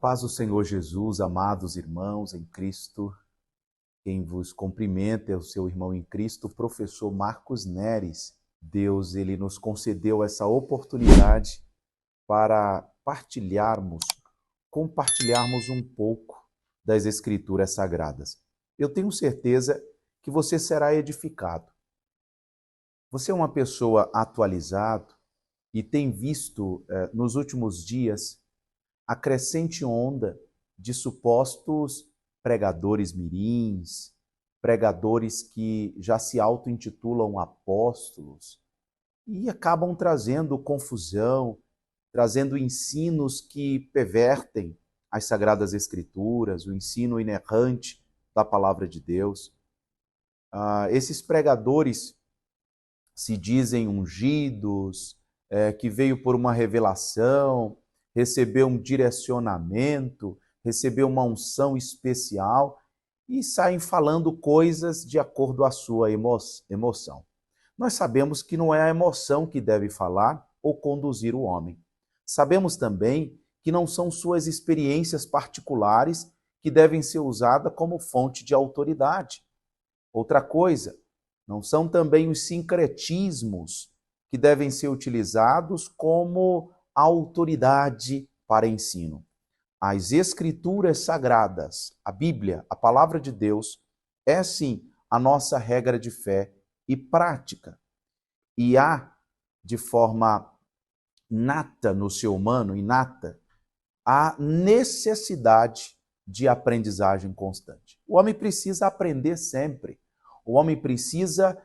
paz do Senhor Jesus, amados irmãos em Cristo, quem vos cumprimenta é o seu irmão em Cristo, o professor Marcos Neres. Deus, ele nos concedeu essa oportunidade para compartilharmos um pouco das Escrituras Sagradas. Eu tenho certeza que você será edificado. Você é uma pessoa atualizada e tem visto nos últimos dias a crescente onda de supostos pregadores mirins, pregadores que já se auto-intitulam apóstolos e acabam trazendo confusão, trazendo ensinos que pervertem as Sagradas Escrituras, o ensino inerrante da Palavra de Deus. Esses pregadores se dizem ungidos, que veio por uma revelação, recebeu um direcionamento, recebeu uma unção especial e saem falando coisas de acordo com a sua emoção. Nós sabemos que não é a emoção que deve falar ou conduzir o homem. Sabemos também que não são suas experiências particulares que devem ser usadas como fonte de autoridade. Outra coisa, não são também os sincretismos que devem ser utilizados como autoridade para ensino. As Escrituras Sagradas, a Bíblia, a Palavra de Deus, é sim a nossa regra de fé e prática. E há, de forma nata no ser humano, inata, a necessidade de aprendizagem constante. O homem precisa aprender sempre. O homem precisa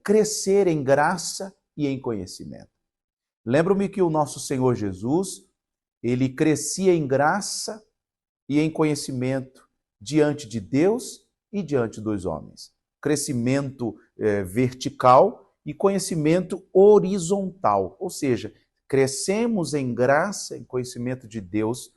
crescer em graça e em conhecimento. Lembro-me que o nosso Senhor Jesus, ele crescia em graça e em conhecimento diante de Deus e diante dos homens. Crescimento vertical e conhecimento horizontal, ou seja, crescemos em graça, em conhecimento de Deus,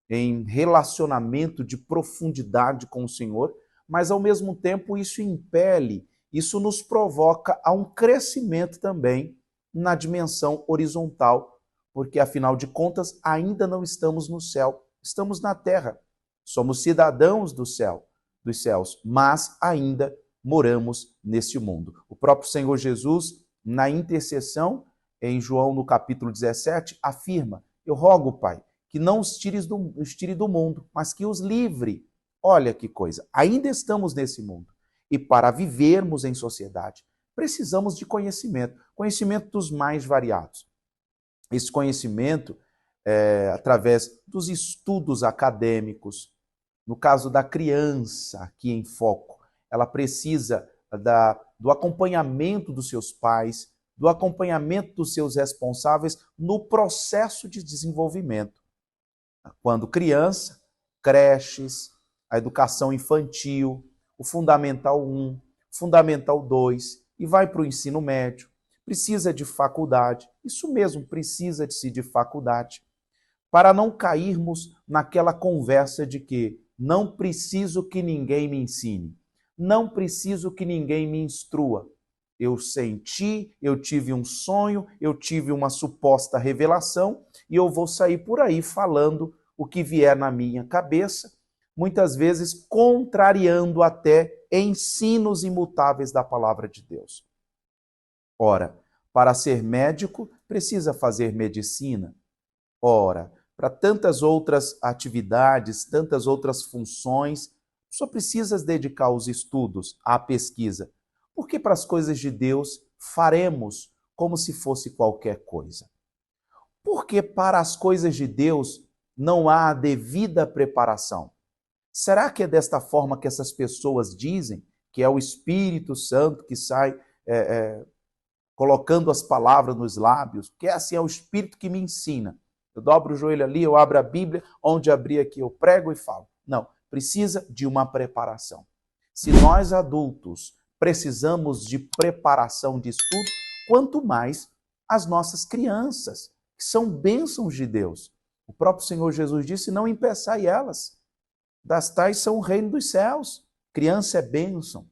em relacionamento de profundidade com o Senhor, mas ao mesmo tempo isso impele, isso nos provoca a um crescimento também na dimensão horizontal, porque afinal de contas ainda não estamos no céu, estamos na terra. Somos cidadãos do céu, dos céus, mas ainda moramos neste mundo. O próprio Senhor Jesus, na intercessão, em João no capítulo 17, afirma: eu rogo, Pai, que não os tire do mundo, mas que os livre. Olha que coisa, ainda estamos nesse mundo. E para vivermos em sociedade, precisamos de conhecimento, conhecimento dos mais variados. Esse conhecimento, através dos estudos acadêmicos, no caso da criança aqui em foco, ela precisa do acompanhamento dos seus pais, do acompanhamento dos seus responsáveis no processo de desenvolvimento. Quando criança, creches, a educação infantil, o Fundamental 1, Fundamental 2 e vai para o ensino médio. Precisa de faculdade, isso mesmo, precisa-se de faculdade, para não cairmos naquela conversa de que não preciso que ninguém me ensine, não preciso que ninguém me instrua. Eu senti, eu tive um sonho, eu tive uma suposta revelação e eu vou sair por aí falando o que vier na minha cabeça, muitas vezes contrariando até ensinos imutáveis da palavra de Deus. Ora, para ser médico, precisa fazer medicina. Ora, para tantas outras atividades, tantas outras funções, só precisa dedicar os estudos, à pesquisa. Porque para as coisas de Deus faremos como se fosse qualquer coisa. Porque para as coisas de Deus não há a devida preparação. Será que é desta forma que essas pessoas dizem, que é o Espírito Santo que sai colocando as palavras nos lábios, que assim é o Espírito que me ensina? Eu dobro o joelho ali, eu abro a Bíblia, onde abrir aqui eu prego e falo. Não, precisa de uma preparação. Se nós adultos precisamos de preparação de estudo, quanto mais as nossas crianças, que são bênçãos de Deus. O próprio Senhor Jesus disse, não impeçai elas. Das tais são o reino dos céus. Criança é bênção,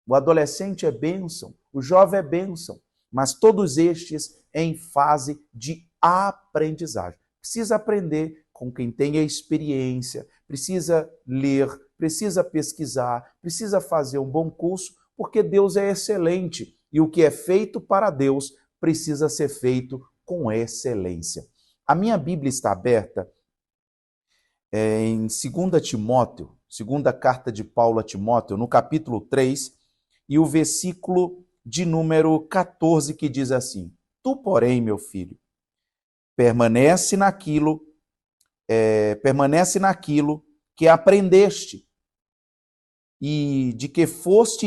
o adolescente é bênção, o jovem é bênção, mas todos estes em fase de aprendizagem. Precisa aprender com quem tem a experiência, precisa ler, precisa pesquisar, precisa fazer um bom curso, porque Deus é excelente e o que é feito para Deus precisa ser feito com excelência. A minha Bíblia está aberta em 2 Timóteo, segunda carta de Paulo a Timóteo, no capítulo 3, e o versículo de número 14, que diz assim: Tu, porém, meu filho, permanece naquilo que aprendeste e de que foste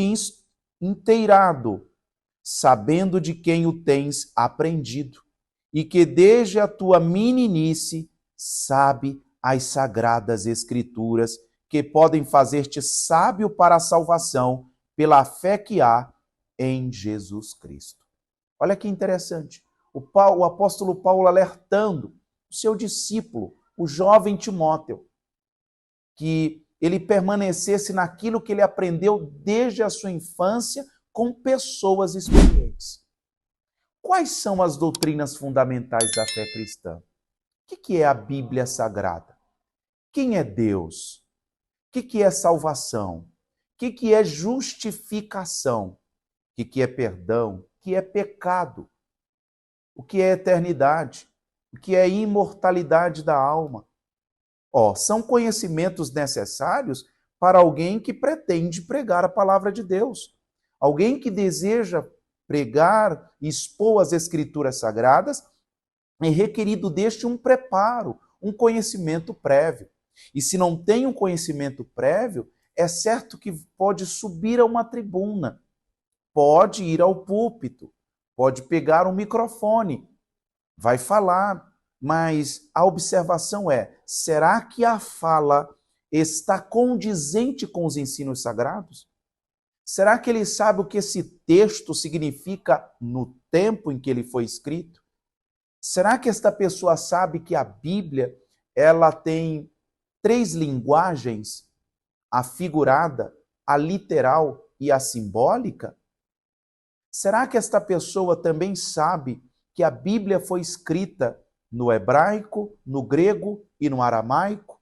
inteirado, sabendo de quem o tens aprendido, e que desde a tua meninice sabe as sagradas escrituras, que podem fazer-te sábio para a salvação pela fé que há em Jesus Cristo. Olha que interessante. O apóstolo Paulo alertando o seu discípulo, o jovem Timóteo, que ele permanecesse naquilo que ele aprendeu desde a sua infância com pessoas experientes. Quais são as doutrinas fundamentais da fé cristã? O que é a Bíblia Sagrada? Quem é Deus? O que é salvação? O que é justificação? O que é perdão? O que é pecado? O que é eternidade? O que é imortalidade da alma? São conhecimentos necessários para alguém que pretende pregar a palavra de Deus. Alguém que deseja pregar, expor as escrituras sagradas, é requerido deste um preparo, um conhecimento prévio. E se não tem um conhecimento prévio, é certo que pode subir a uma tribuna, pode ir ao púlpito, pode pegar um microfone, vai falar, mas a observação é: será que a fala está condizente com os ensinos sagrados? Será que ele sabe o que esse texto significa no tempo em que ele foi escrito? Será que esta pessoa sabe que a Bíblia ela tem 3 linguagens: a figurada, a literal e a simbólica? Será que esta pessoa também sabe que a Bíblia foi escrita no hebraico, no grego e no aramaico?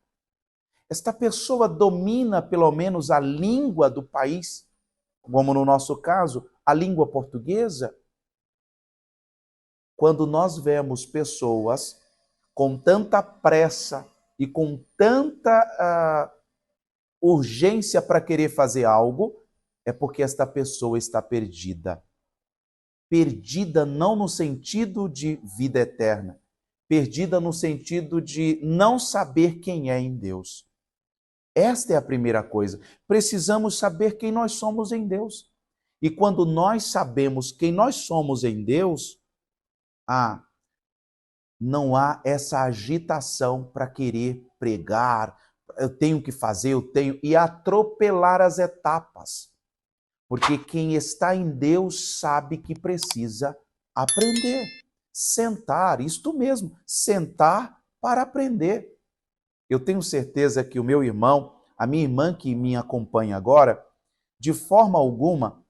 Esta pessoa domina pelo menos a língua do país, como no nosso caso, a língua portuguesa? Quando nós vemos pessoas com tanta pressa e com tanta urgência para querer fazer algo, é porque esta pessoa está perdida. Perdida não no sentido de vida eterna, perdida no sentido de não saber quem é em Deus. Esta é a primeira coisa. Precisamos saber quem nós somos em Deus. E quando nós sabemos quem nós somos em Deus, não há essa agitação para querer pregar, eu tenho que fazer, e atropelar as etapas. Porque quem está em Deus sabe que precisa aprender. Sentar, isto mesmo, sentar para aprender. Eu tenho certeza que o meu irmão, a minha irmã que me acompanha agora, de forma alguma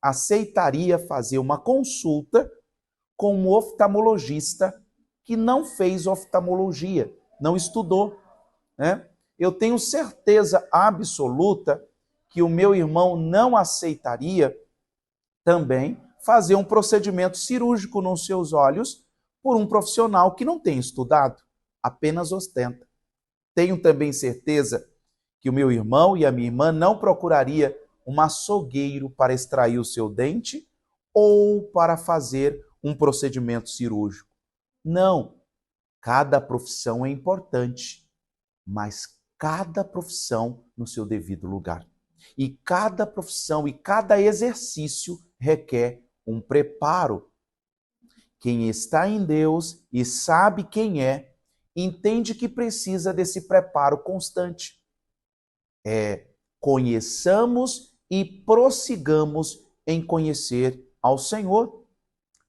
aceitaria fazer uma consulta com um oftalmologista que não fez oftalmologia, não estudou, né? Eu tenho certeza absoluta que o meu irmão não aceitaria também fazer um procedimento cirúrgico nos seus olhos por um profissional que não tem estudado, apenas ostenta. Tenho também certeza que o meu irmão e a minha irmã não procuraria um açougueiro para extrair o seu dente ou para fazer um procedimento cirúrgico. Não, cada profissão é importante, mas cada profissão no seu devido lugar. E cada profissão e cada exercício requer um preparo. Quem está em Deus e sabe quem é, entende que precisa desse preparo constante. Conheçamos e prossigamos em conhecer ao Senhor.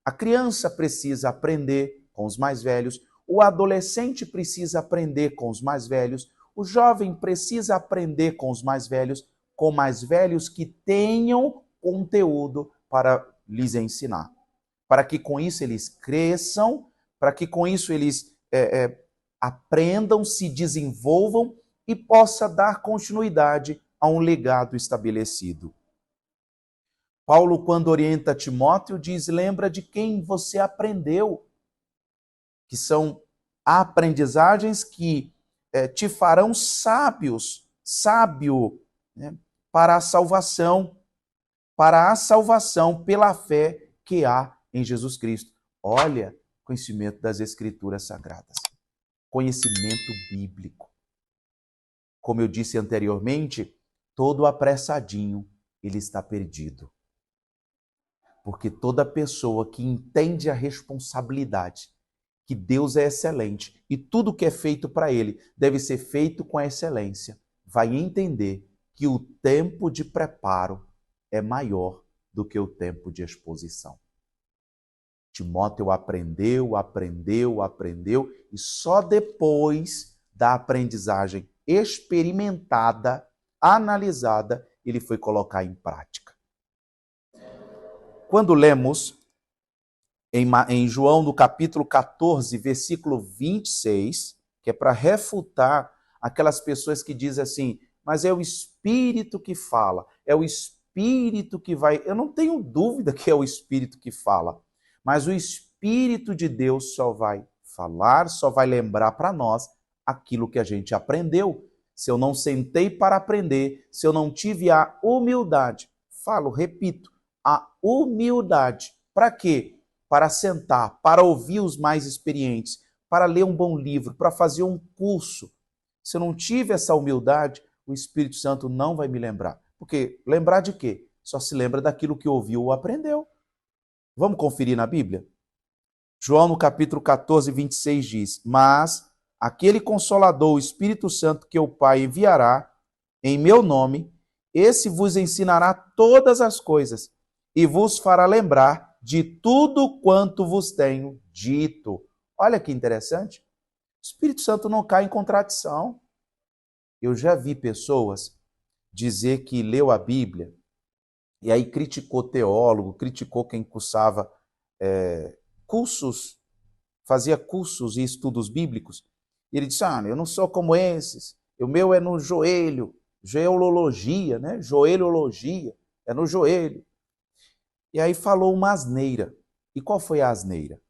A criança precisa aprender com os mais velhos, o adolescente precisa aprender com os mais velhos, o jovem precisa aprender com os mais velhos que tenham conteúdo para lhes ensinar. Para que com isso eles cresçam, para que com isso eles aprendam, se desenvolvam e possa dar continuidade a um legado estabelecido. Paulo, quando orienta Timóteo, diz: lembra de quem você aprendeu, que são aprendizagens que te farão sábio, né, para a salvação pela fé que há em Jesus Cristo. Olha, conhecimento das Escrituras Sagradas, conhecimento bíblico. Como eu disse anteriormente, todo apressadinho, ele está perdido. Porque toda pessoa que entende a responsabilidade, que Deus é excelente e tudo que é feito para ele deve ser feito com excelência, vai entender que o tempo de preparo é maior do que o tempo de exposição. Timóteo aprendeu e só depois da aprendizagem experimentada, analisada, ele foi colocar em prática. Quando lemos em João, no capítulo 14, versículo 26, que é para refutar aquelas pessoas que dizem assim, mas é o Espírito que fala, é o Espírito que vai... Eu não tenho dúvida que é o Espírito que fala, mas o Espírito de Deus só vai falar, só vai lembrar para nós aquilo que a gente aprendeu. Se eu não sentei para aprender, se eu não tive a humildade, repito, a humildade. Para quê? Para sentar, para ouvir os mais experientes, para ler um bom livro, para fazer um curso. Se eu não tive essa humildade, o Espírito Santo não vai me lembrar. Porque lembrar de quê? Só se lembra daquilo que ouviu ou aprendeu. Vamos conferir na Bíblia? João, no capítulo 14, 26, diz: mas aquele Consolador, o Espírito Santo, que o Pai enviará em meu nome, esse vos ensinará todas as coisas e vos fará lembrar de tudo quanto vos tenho dito. Olha que interessante. O Espírito Santo não cai em contradição. Eu já vi pessoas dizer que leu a Bíblia e aí criticou teólogo, criticou quem cursava cursos, fazia cursos e estudos bíblicos. E ele disse, eu não sou como esses, o meu é no joelho, geolologia, né? Joelhologia, é no joelho. E aí falou uma asneira. E qual foi a asneira?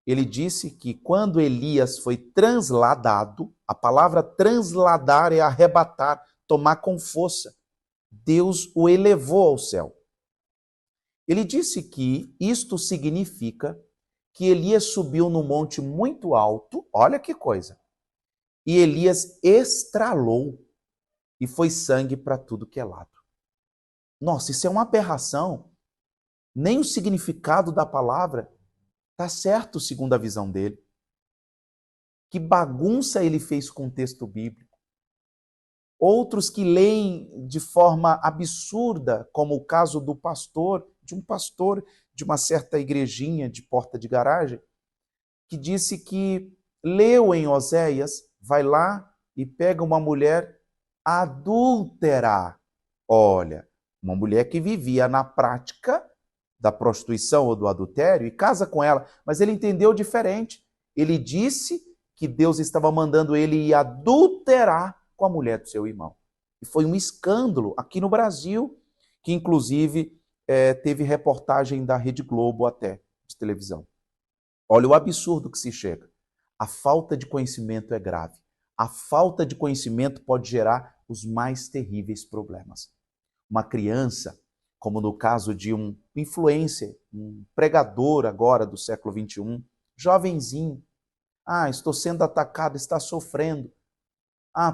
Ele disse que quando Elias foi transladado, a palavra transladar é arrebatar, tomar com força. Deus o elevou ao céu. Ele disse que isto significa que Elias subiu num monte muito alto, olha que coisa, e Elias estralou e foi sangue para tudo que é lado. Nossa, isso é uma aberração. Nem o significado da palavra está certo segundo a visão dele. Que bagunça ele fez com o texto bíblico. Outros que leem de forma absurda, como o caso do pastor, de uma certa igrejinha de porta de garagem, que disse que leu em Oséias, vai lá e pega uma mulher adúltera. Olha, uma mulher que vivia na prática da prostituição ou do adultério e casa com ela, mas ele entendeu diferente. Ele disse que Deus estava mandando ele ir adulterar com a mulher do seu irmão. E foi um escândalo aqui no Brasil, que inclusive teve reportagem da Rede Globo até, de televisão. Olha o absurdo que se chega. A falta de conhecimento é grave. A falta de conhecimento pode gerar os mais terríveis problemas. Uma criança, como no caso de um influencer, um pregador agora do século XXI, jovenzinho. Estou sendo atacado, está sofrendo.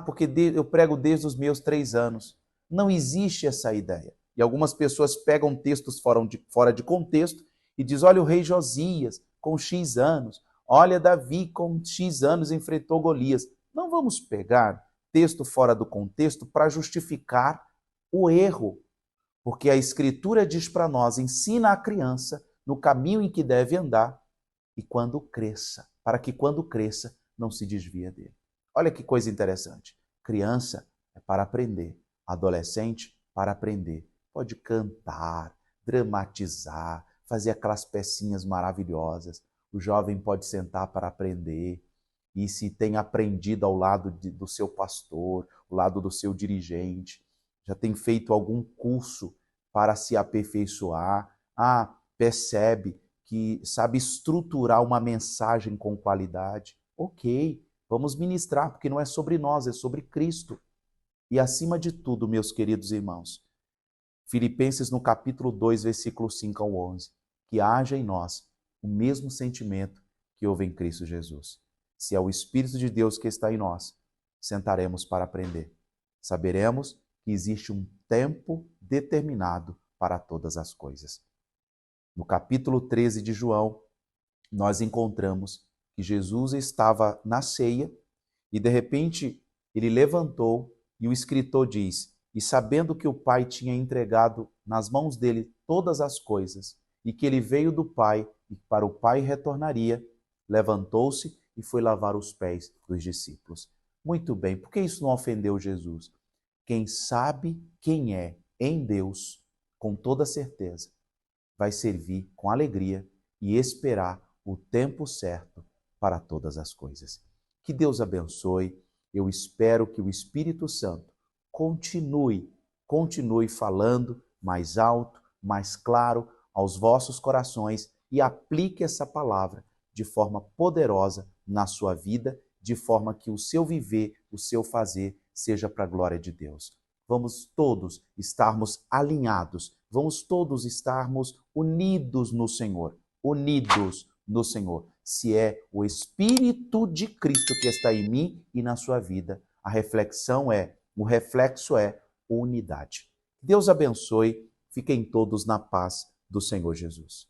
Porque eu prego desde os meus 3 anos. Não existe essa ideia. E algumas pessoas pegam textos fora de contexto e dizem, olha o rei Josias com X anos, olha Davi com X anos enfrentou Golias. Não vamos pegar texto fora do contexto para justificar o erro. Porque a Escritura diz para nós, ensina a criança no caminho em que deve andar e quando cresça, para que quando cresça não se desvie dele. Olha que coisa interessante. Criança é para aprender, adolescente para aprender. Pode cantar, dramatizar, fazer aquelas pecinhas maravilhosas. O jovem pode sentar para aprender. e se tem aprendido ao lado do seu pastor, ao lado do seu dirigente, já tem feito algum curso para se aperfeiçoar, percebe que sabe estruturar uma mensagem com qualidade. Ok, vamos ministrar, porque não é sobre nós, é sobre Cristo. E acima de tudo, meus queridos irmãos, Filipenses no capítulo 2, versículo 5 ao 11, que haja em nós o mesmo sentimento que houve em Cristo Jesus. Se é o Espírito de Deus que está em nós, sentaremos para aprender. Saberemos que existe um tempo determinado para todas as coisas. No capítulo 13 de João, nós encontramos que Jesus estava na ceia e, de repente, ele levantou e o escritor diz: e sabendo que o Pai tinha entregado nas mãos dele todas as coisas e que ele veio do Pai e para o Pai retornaria, levantou-se e foi lavar os pés dos discípulos. Muito bem, por que isso não ofendeu Jesus? Quem sabe quem é em Deus, com toda certeza, vai servir com alegria e esperar o tempo certo para todas as coisas. Que Deus abençoe. Eu espero que o Espírito Santo continue falando mais alto, mais claro aos vossos corações e aplique essa palavra de forma poderosa na sua vida, de forma que o seu viver, o seu fazer seja para a glória de Deus. Vamos todos estarmos alinhados, vamos todos estarmos unidos no Senhor, unidos no Senhor. Se é o Espírito de Cristo que está em mim e na sua vida, o reflexo é unidade. Deus abençoe, fiquem todos na paz do Senhor Jesus.